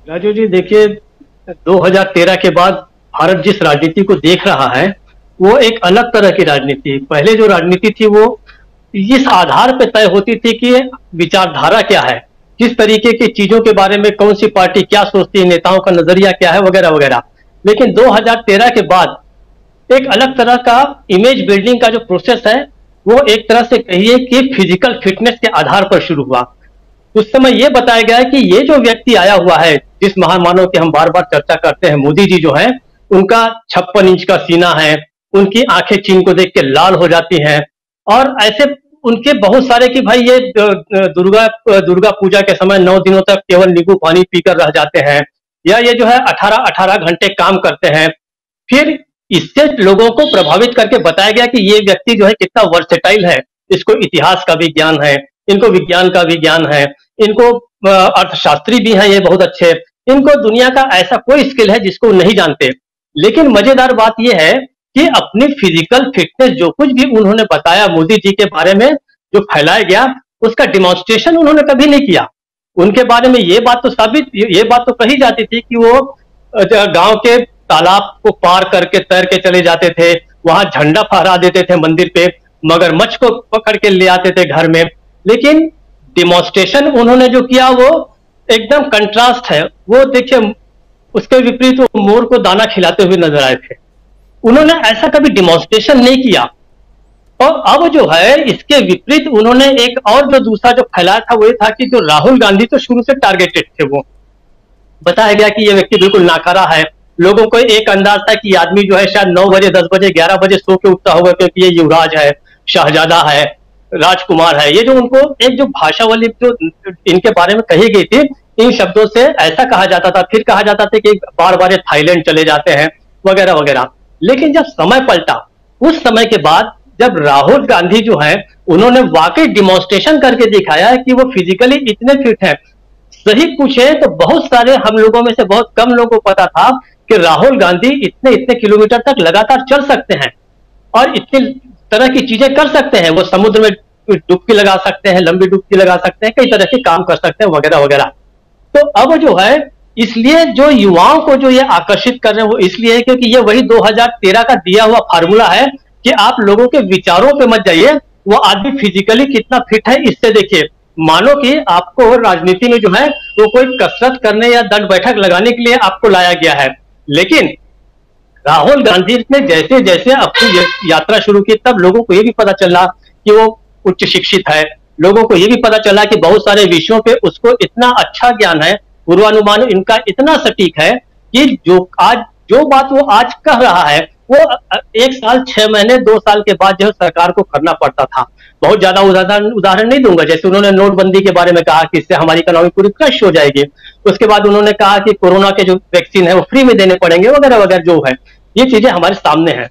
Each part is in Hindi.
राजू जी देखिए, 2013 के बाद भारत जिस राजनीति को देख रहा है वो एक अलग तरह की राजनीति है। पहले जो राजनीति थी वो इस आधार पर तय होती थी कि विचारधारा क्या है, किस तरीके की चीजों के बारे में कौन सी पार्टी क्या सोचती है, नेताओं का नजरिया क्या है, वगैरह वगैरह। लेकिन 2013 के बाद एक अलग तरह का इमेज बिल्डिंग का जो प्रोसेस है वो एक तरह से कहिए कि फिजिकल फिटनेस के आधार पर शुरू हुआ। उस समय यह बताया गया है कि ये जो व्यक्ति आया हुआ है, जिस महामानव की हम बार बार चर्चा करते हैं, मोदी जी जो है, उनका 56 इंच का सीना है, उनकी आंखें चीन को देख के लाल हो जाती हैं, और ऐसे उनके बहुत सारे कि भाई ये दुर्गा दुर्गा पूजा के समय 9 दिनों तक केवल नींबू पानी पीकर रह जाते हैं, या ये जो है 18-18 घंटे काम करते हैं। फिर इससे लोगों को प्रभावित करके बताया गया कि ये व्यक्ति जो है कितना वर्सेटाइल है, इसको इतिहास का भी ज्ञान है, इनको विज्ञान का भी ज्ञान है, इनको अर्थशास्त्री भी हैं ये बहुत अच्छे, इनको दुनिया का ऐसा कोई स्किल है जिसको नहीं जानते। लेकिन मजेदार बात यह है कि अपनी फिजिकल फिटनेस जो कुछ भी उन्होंने बताया मोदी जी के बारे में, जो फैलाया गया, उसका डिमॉन्स्ट्रेशन उन्होंने कभी नहीं किया। उनके बारे में ये बात तो कही जाती थी कि वो गांव के तालाब को पार करके तैर के चले जाते थे, वहां झंडा फहरा देते थे मंदिर पे, मगरमच्छ को पकड़ के ले आते थे घर में। लेकिन डिमॉन्स्ट्रेशन उन्होंने जो किया वो एकदम कंट्रास्ट है। वो देखिए, उसके विपरीत वो मोर को दाना खिलाते हुए नजर आए थे। उन्होंने ऐसा कभी डिमॉन्स्ट्रेशन नहीं किया। और अब जो है इसके विपरीत उन्होंने एक और जो दूसरा जो फैलाया था वो ये था कि जो राहुल गांधी तो शुरू से टारगेटेड थे। वो बताया गया कि ये व्यक्ति बिल्कुल नाकारा है। लोगों को एक अंदाज था कि आदमी जो है शायद 9 बजे, 10 बजे, 11 बजे सो के उठता होगा, क्योंकि ये युवराज है, शहजादा है, राजकुमार है। ये जो उनको एक जो भाषा वाली जो इनके बारे में कही गई थी, इन शब्दों से ऐसा कहा जाता था। फिर कहा जाता था कि बार बार ये थाईलैंड चले जाते हैं, वगैरह वगैरह। लेकिन जब समय पलटा, उस समय के बाद जब राहुल गांधी जो है उन्होंने वाकई डिमॉन्स्ट्रेशन करके दिखाया है कि वो फिजिकली इतने फिट है। सही पूछे तो बहुत सारे हम लोगों में से बहुत कम लोगों को पता था कि राहुल गांधी इतने इतने किलोमीटर तक लगातार चल सकते हैं और इतनी तरह की चीजें कर सकते हैं। वो समुद्र में डुबकी लगा सकते हैं, लंबी डुबकी लगा सकते हैं, कई तरह के काम कर सकते हैं, वगैरह वगैरह। तो अब जो है, इसलिए जो युवाओं को जो ये आकर्षित कर रहे हैं वो इसलिए है क्योंकि ये वही 2013 का दिया हुआ फार्मूला है कि आप लोगों के विचारों पे मत जाइए, वो आदमी फिजिकली कितना फिट है इससे देखिए। मानो कि आपको राजनीति में जो है वो कोई कसरत करने या दंड बैठक लगाने के लिए आपको लाया गया है। लेकिन राहुल गांधी ने जैसे जैसे अपनी यात्रा शुरू की, तब लोगों को यह भी पता चला कि वो उच्च शिक्षित है। लोगों को यह भी पता चला कि बहुत सारे विषयों पे उसको इतना अच्छा ज्ञान है, पूर्वानुमान इनका इतना सटीक है कि जो बात वो आज कह रहा है वो 1 साल 6 महीने 2 साल के बाद जो सरकार को करना पड़ता था। बहुत ज्यादा उदाहरण नहीं दूंगा। जैसे उन्होंने नोटबंदी के बारे में कहा कि इससे हमारी इकोनॉमी पूरी क्रश हो जाएगी। उसके बाद उन्होंने कहा कि कोरोना के जो वैक्सीन है वो फ्री में देने पड़ेंगे, वगैरह वगैरह। जो है ये चीजें हमारे सामने हैं।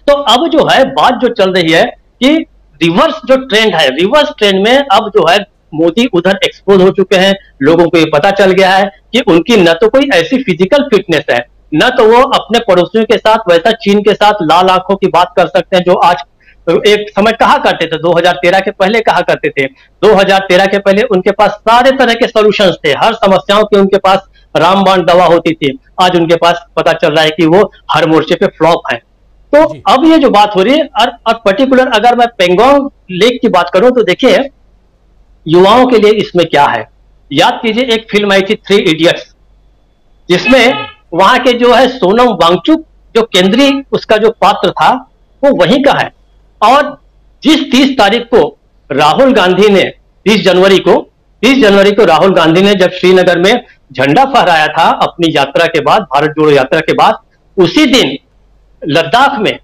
तो अब जो है बात जो चल रही है कि रिवर्स जो ट्रेंड है, रिवर्स ट्रेंड में अब जो है मोदी उधर एक्सपोज हो चुके हैं। लोगों को ये पता चल गया है कि उनकी न तो कोई ऐसी फिजिकल फिटनेस है, न तो वो अपने पड़ोसियों के साथ वैसा चीन के साथ लाल आंखों की बात कर सकते हैं जो आज एक समय कहा करते थे। 2013 के पहले कहा करते थे। 2013 के पहले उनके पास सारे तरह के सॉल्यूशंस थे, हर समस्याओं की उनके पास रामबाण दवा होती थी। आज उनके पास पता चल रहा है कि वो हर मोर्चे पे फ्लॉप है। तो अब ये जो बात हो रही है, और पर्टिकुलर अगर मैं पेंगोंग लेक की बात करूं तो देखिए युवाओं के लिए इसमें क्या है। याद कीजिए एक फिल्म आई थी 3 इडियट्स, जिसमें वहां के जो है सोनम वांगचुक जो केंद्रीय उसका जो पात्र था वो वहीं का है। और जिस 30 तारीख को राहुल गांधी ने 30 जनवरी को राहुल गांधी ने जब श्रीनगर में झंडा फहराया था अपनी यात्रा के बाद, भारत जोड़ो यात्रा के बाद, उसी दिन लद्दाख में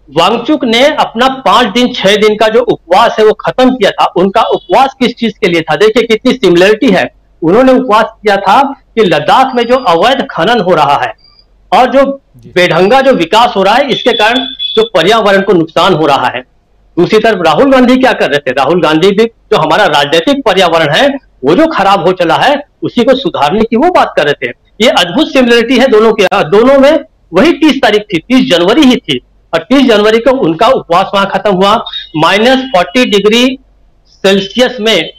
वांगचुक ने अपना 5 दिन 6 दिन का जो उपवास है वो खत्म किया था। उनका उपवास किस चीज के लिए था, देखिए कितनी सिमिलरिटी है। उन्होंने उपवास किया था कि लद्दाख में जो अवैध खनन हो रहा है और जो बेढंगा जो विकास हो रहा है, इसके कारण जो पर्यावरण को नुकसान हो रहा है। दूसरी तरफ राहुल गांधी क्या कर रहे थे, राहुल गांधी भी जो हमारा राजनीतिक पर्यावरण है वो जो खराब हो चला है उसी को सुधारने की वो बात कर रहे थे। ये अद्भुत सिमिलरिटी है दोनों के। दोनों में वही 30 तारीख थी, 30 जनवरी ही थी। और 30 जनवरी को उनका उपवास वहां खत्म हुआ। -40 डिग्री सेल्सियस में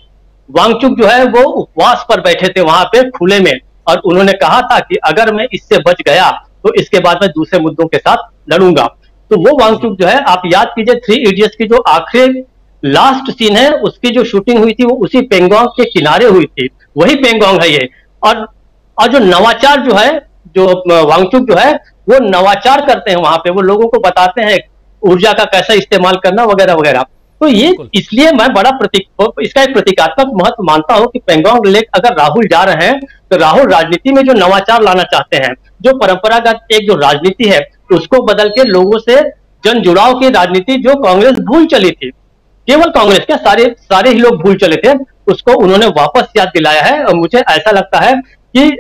वांगचुक जो है वो उपवास पर बैठे थे वहां पे खुले में, और उन्होंने कहा था कि अगर मैं इससे बच गया तो इसके बाद मैं दूसरे मुद्दों के साथ लड़ूंगा। तो वो वांगचुक जो है, आप याद कीजिए 3 इडियट्स की जो आखिरी लास्ट सीन है उसकी जो शूटिंग हुई थी वो उसी पेंगोंग के किनारे हुई थी, वही पेंगोंग है ये। और और जो नवाचार जो है, जो वांगचुक जो है वो नवाचार करते हैं वहां पे, वो लोगों को बताते हैं ऊर्जा का कैसा इस्तेमाल करना वगैरह वगैरह। तो ये इसलिए मैं बड़ा इसका एक प्रतीकात्मक महत्व मानता हूं कि पेंगोंग लेक अगर राहुल जा रहे हैं तो राहुल राजनीति में जो नवाचार लाना चाहते हैं, जो परंपरागत एक जो राजनीति है उसको बदल के लोगों से जन जुड़ाव की राजनीति जो कांग्रेस भूल चली थी, केवल कांग्रेस क्या सारे सारे ही लोग भूल चले थे, उसको उन्होंने वापस याद दिलाया है। और मुझे ऐसा लगता है कि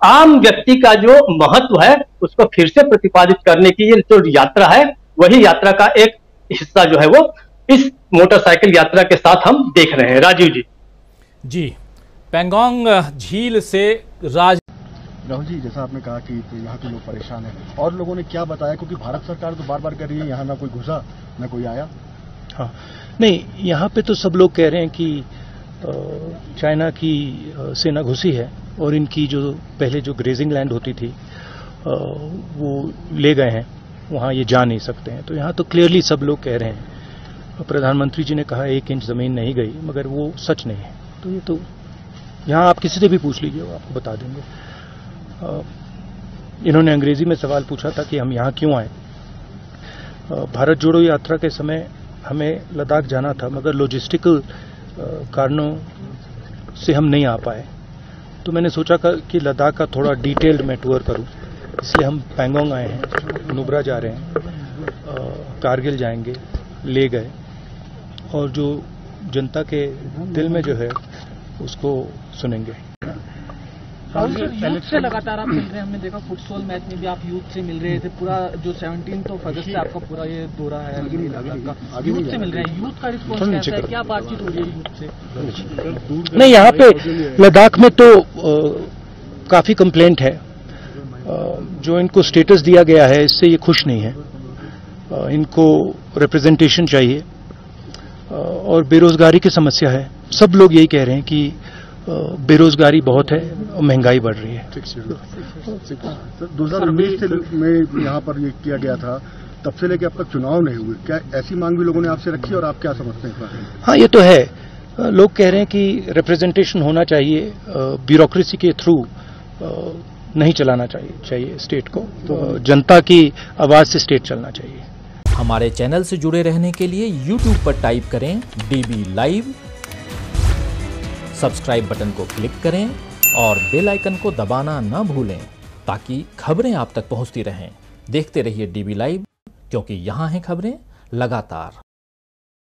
आम व्यक्ति का जो महत्व है उसको फिर से प्रतिपादित करने की ये जो यात्रा है, वही यात्रा का एक हिस्सा जो है वो इस मोटरसाइकिल यात्रा के साथ हम देख रहे हैं। राजीव जी। जी, पेंगोंग झील से राहुल जी, जैसा आपने कहा कि तो यहाँ के लोग परेशान हैं, और लोगों ने क्या बताया, क्योंकि भारत सरकार तो बार बार कह रही है यहाँ ना कोई घुसा ना कोई आया। हाँ, नहीं, यहाँ पे तो सब लोग कह रहे हैं कि चाइना की सेना घुसी है और इनकी जो पहले जो ग्रेजिंग लैंड होती थी वो ले गए हैं, वहाँ ये जा नहीं सकते हैं। तो यहाँ तो क्लियरली सब लोग कह रहे हैं। प्रधानमंत्री जी ने कहा 1 इंच जमीन नहीं गई, मगर वो सच नहीं है। तो ये तो यहाँ आप किसी से भी पूछ लीजिए, वो आपको बता देंगे। इन्होंने अंग्रेजी में सवाल पूछा था कि हम यहाँ क्यों आए। भारत जोड़ो यात्रा के समय हमें लद्दाख जाना था, मगर लॉजिस्टिकल कारणों से हम नहीं आ पाए। तो मैंने सोचा कि लद्दाख का थोड़ा डिटेल्ड मैं टूर करूं, इसलिए हम पेंगोंग आए हैं, नुब्रा जा रहे हैं, कारगिल जाएंगे, ले गए, और जो जनता के दिल में जो है उसको सुनेंगे। यूथ से लगातार आप मिल रहे हैं, हमने देखा फुटसॉल मैच में भी आप यूथ से मिल रहे थे। पूरा जो 17 अगस्त से आपका पूरा ये दौरा है का, यूथ से मिल रहे हैं, यूथ का रिस्पॉन्स कैसा है, क्या बातचीत हो रही है यूथ से? नहीं, यहाँ पे लद्दाख में तो काफी कंप्लेंट है। जो इनको स्टेटस दिया गया है इससे ये खुश नहीं है। इनको रिप्रेजेंटेशन चाहिए, और बेरोजगारी की समस्या है। सब लोग यही कह रहे हैं कि बेरोजगारी बहुत है और महंगाई बढ़ रही है। 2019 में यहाँ पर ये किया गया था, तब से लेकर अब तक चुनाव नहीं हुए, क्या ऐसी मांग भी लोगों ने आपसे रखी, और आप क्या समझते हैं इस बारे में? हाँ, ये तो है। लोग कह रहे हैं कि रिप्रेजेंटेशन होना चाहिए, ब्यूरोक्रेसी के थ्रू नहीं चलाना चाहिए स्टेट को, तो जनता की आवाज से स्टेट चलना चाहिए। हमारे चैनल से जुड़े रहने के लिए YouTube पर टाइप करें DB लाइव, सब्सक्राइब बटन को क्लिक करें और बेल आइकन को दबाना न भूलें ताकि खबरें आप तक पहुंचती रहें। देखते रहिए DB लाइव, क्योंकि यहाँ हैं खबरें लगातार।